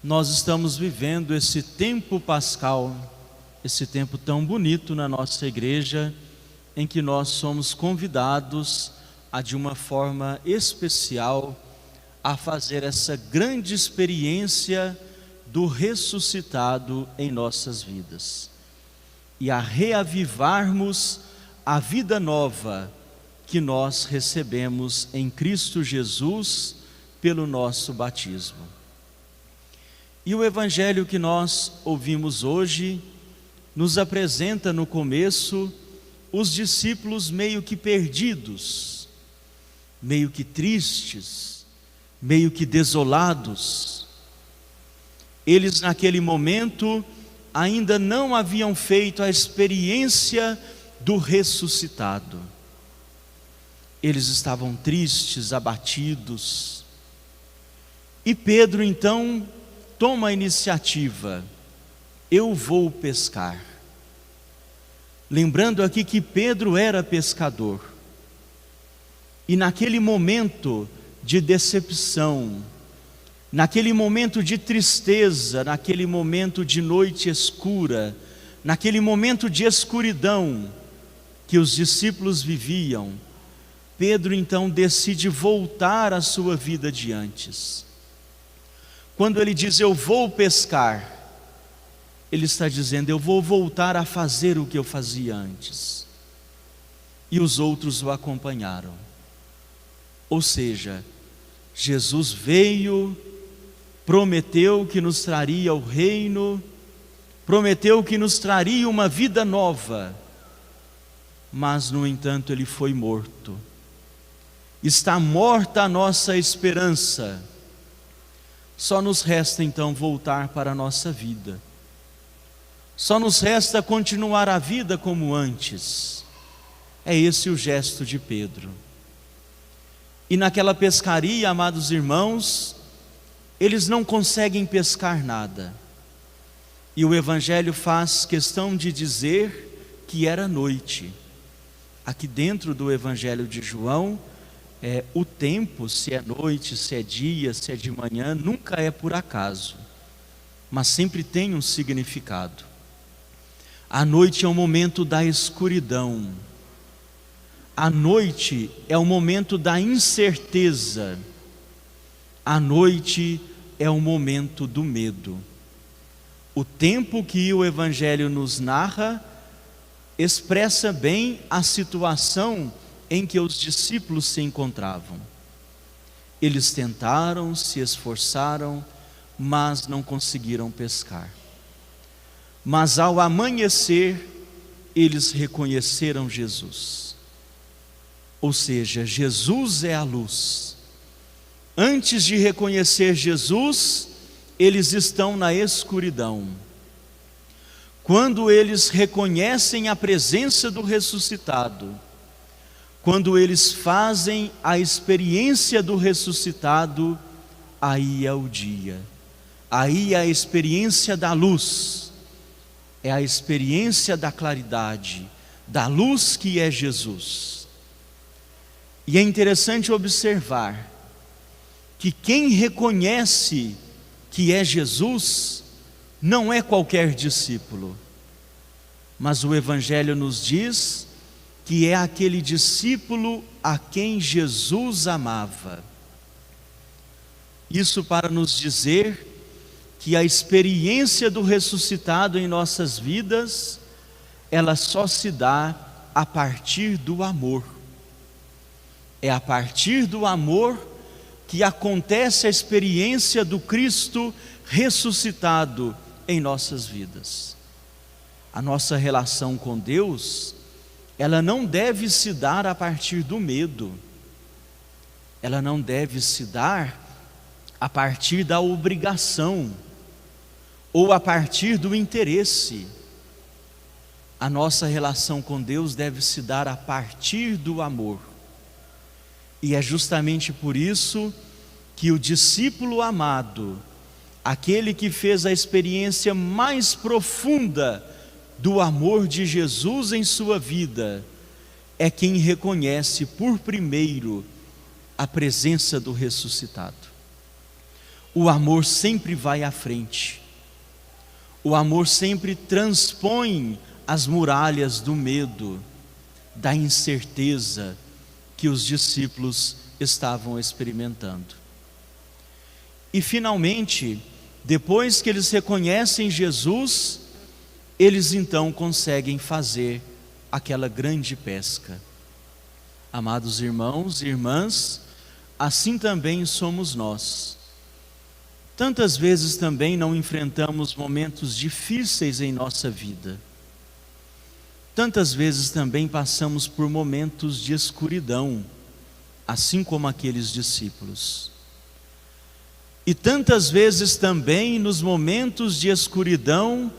Nós estamos vivendo esse tempo pascal, esse tempo tão bonito na nossa igreja, em que nós somos convidados a, de uma forma especial, a fazer essa grande experiência do ressuscitado em nossas vidas e a reavivarmos a vida nova que nós recebemos em Cristo Jesus pelo nosso batismo. E o evangelho que nós ouvimos hoje nos apresenta no começo os discípulos meio que perdidos, meio que tristes, meio que desolados. Eles naquele momento ainda não haviam feito a experiência do ressuscitado. Eles estavam tristes, abatidos. E Pedro então toma a iniciativa: eu vou pescar. Lembrando aqui que Pedro era pescador. E naquele momento de decepção, naquele momento de tristeza, naquele momento de noite escura, naquele momento de escuridão que os discípulos viviam, Pedro então decide voltar à sua vida de antes. Quando ele diz eu vou pescar, ele está dizendo eu vou voltar a fazer o que eu fazia antes. E os outros o acompanharam. Ou seja, Jesus veio, prometeu que nos traria o reino, prometeu que nos traria uma vida nova, mas no entanto ele foi morto. Está morta a nossa esperança. Só nos resta então voltar para a nossa vida. Só nos resta continuar a vida como antes. É esse o gesto de Pedro. E naquela pescaria, amados irmãos, eles não conseguem pescar nada. E o evangelho faz questão de dizer que era noite. Aqui dentro do evangelho de João, o tempo, se é noite, se é dia, se é de manhã, nunca é por acaso, mas sempre tem um significado. A noite é o momento da escuridão. A noite é o momento da incerteza. A noite é o momento do medo. O tempo que o evangelho nos narra expressa bem a situação em que os discípulos se encontravam. Eles tentaram, se esforçaram, mas não conseguiram pescar. Mas ao amanhecer, eles reconheceram Jesus. Ou seja, Jesus é a luz. Antes de reconhecer Jesus, eles estão na escuridão. Quando eles reconhecem a presença do ressuscitado, quando eles fazem a experiência do ressuscitado, aí é o dia. Aí é a experiência da luz. É a experiência da claridade, da luz que é Jesus. E é interessante observar que quem reconhece que é Jesus não é qualquer discípulo, mas o evangelho nos diz que é aquele discípulo a quem Jesus amava. Isso para nos dizer que a experiência do ressuscitado em nossas vidas, ela só se dá a partir do amor. É a partir do amor que acontece a experiência do Cristo ressuscitado em nossas vidas. A nossa relação com Deus, ela não deve se dar a partir do medo. Ela não deve se dar a partir da obrigação ou a partir do interesse. A nossa relação com Deus deve se dar a partir do amor. E é justamente por isso que o discípulo amado, aquele que fez a experiência mais profunda do amor de Jesus em sua vida, é quem reconhece por primeiro a presença do ressuscitado. O amor sempre vai à frente. O amor sempre transpõe as muralhas do medo, da incerteza que os discípulos estavam experimentando. E finalmente, depois que eles reconhecem Jesus, eles então conseguem fazer aquela grande pesca. Amados irmãos e irmãs, assim também somos nós. Tantas vezes também não enfrentamos momentos difíceis em nossa vida. Tantas vezes também passamos por momentos de escuridão, assim como aqueles discípulos. E tantas vezes também nos momentos de escuridão,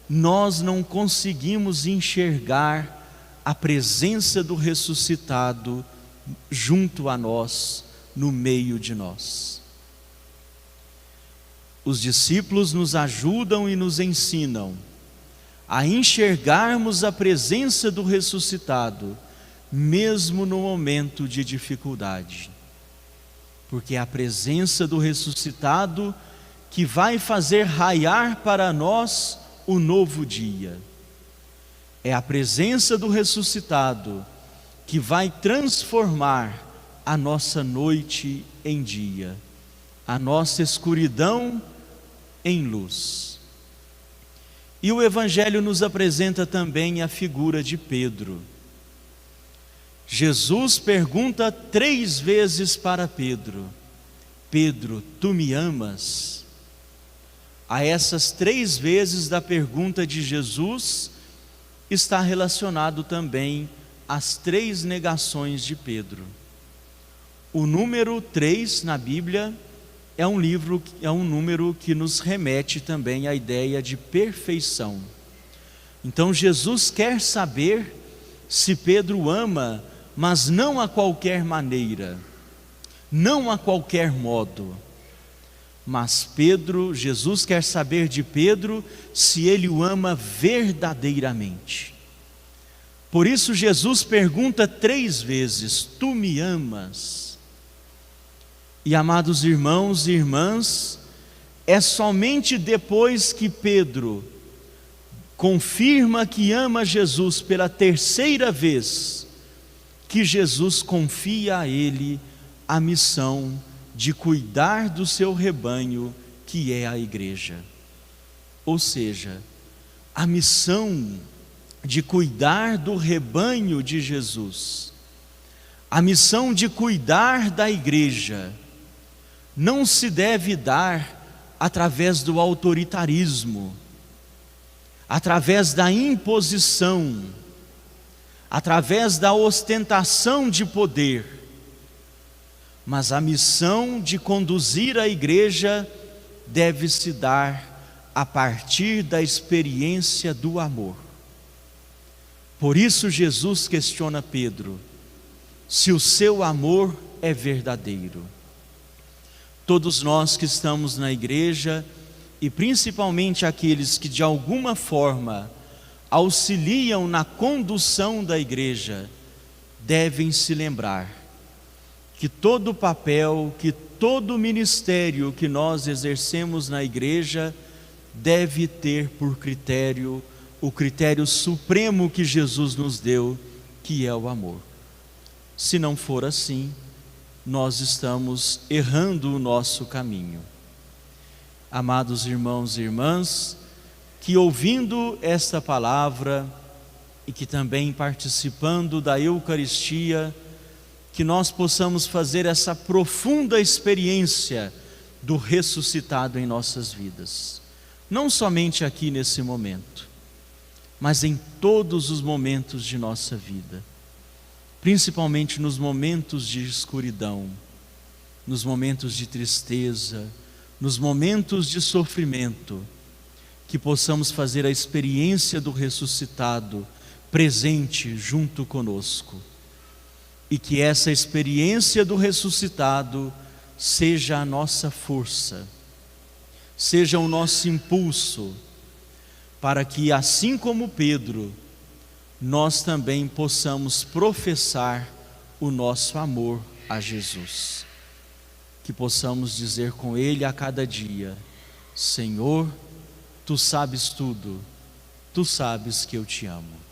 nós não conseguimos enxergar a presença do ressuscitado junto a nós, no meio de nós. Os discípulos nos ajudam e nos ensinam a enxergarmos a presença do ressuscitado, mesmo no momento de dificuldade. Porque é a presença do ressuscitado que vai fazer raiar para nós o novo dia. É a presença do ressuscitado que vai transformar a nossa noite em dia, a nossa escuridão em luz. E o Evangelho nos apresenta também a figura de Pedro. Jesus pergunta 3 vezes para Pedro: Pedro, tu me amas? A essas 3 vezes da pergunta de Jesus está relacionado também às 3 negações de Pedro. O número 3 na Bíblia é um número que nos remete também à ideia de perfeição. Então Jesus quer saber se Pedro ama, mas não a qualquer maneira, não a qualquer modo. Mas Jesus quer saber de Pedro se ele o ama verdadeiramente. Por isso Jesus pergunta 3 vezes: tu me amas? E amados irmãos e irmãs, é somente depois que Pedro confirma que ama Jesus pela 3ª vez, que Jesus confia a ele a missão de cuidar do seu rebanho, que é a igreja. Ou seja, a missão de cuidar do rebanho de Jesus, a missão de cuidar da igreja, não se deve dar através do autoritarismo, através da imposição, através da ostentação de poder, mas a missão de conduzir a igreja deve se dar a partir da experiência do amor. Por isso Jesus questiona Pedro se o seu amor é verdadeiro. Todos nós que estamos na igreja, e principalmente aqueles que de alguma forma auxiliam na condução da igreja, devem se lembrar que todo papel, que todo ministério que nós exercemos na igreja deve ter por critério o critério supremo que Jesus nos deu, que é o amor. Se não for assim, nós estamos errando o nosso caminho. Amados irmãos e irmãs, que ouvindo esta palavra e que também participando da Eucaristia, que nós possamos fazer essa profunda experiência do ressuscitado em nossas vidas, não somente aqui nesse momento, mas em todos os momentos de nossa vida, principalmente nos momentos de escuridão, nos momentos de tristeza, nos momentos de sofrimento, que possamos fazer a experiência do ressuscitado presente junto conosco, e que essa experiência do ressuscitado seja a nossa força, seja o nosso impulso, para que assim como Pedro, nós também possamos professar o nosso amor a Jesus. que possamos dizer com Ele a cada dia: Senhor, Tu sabes tudo, Tu sabes que eu te amo.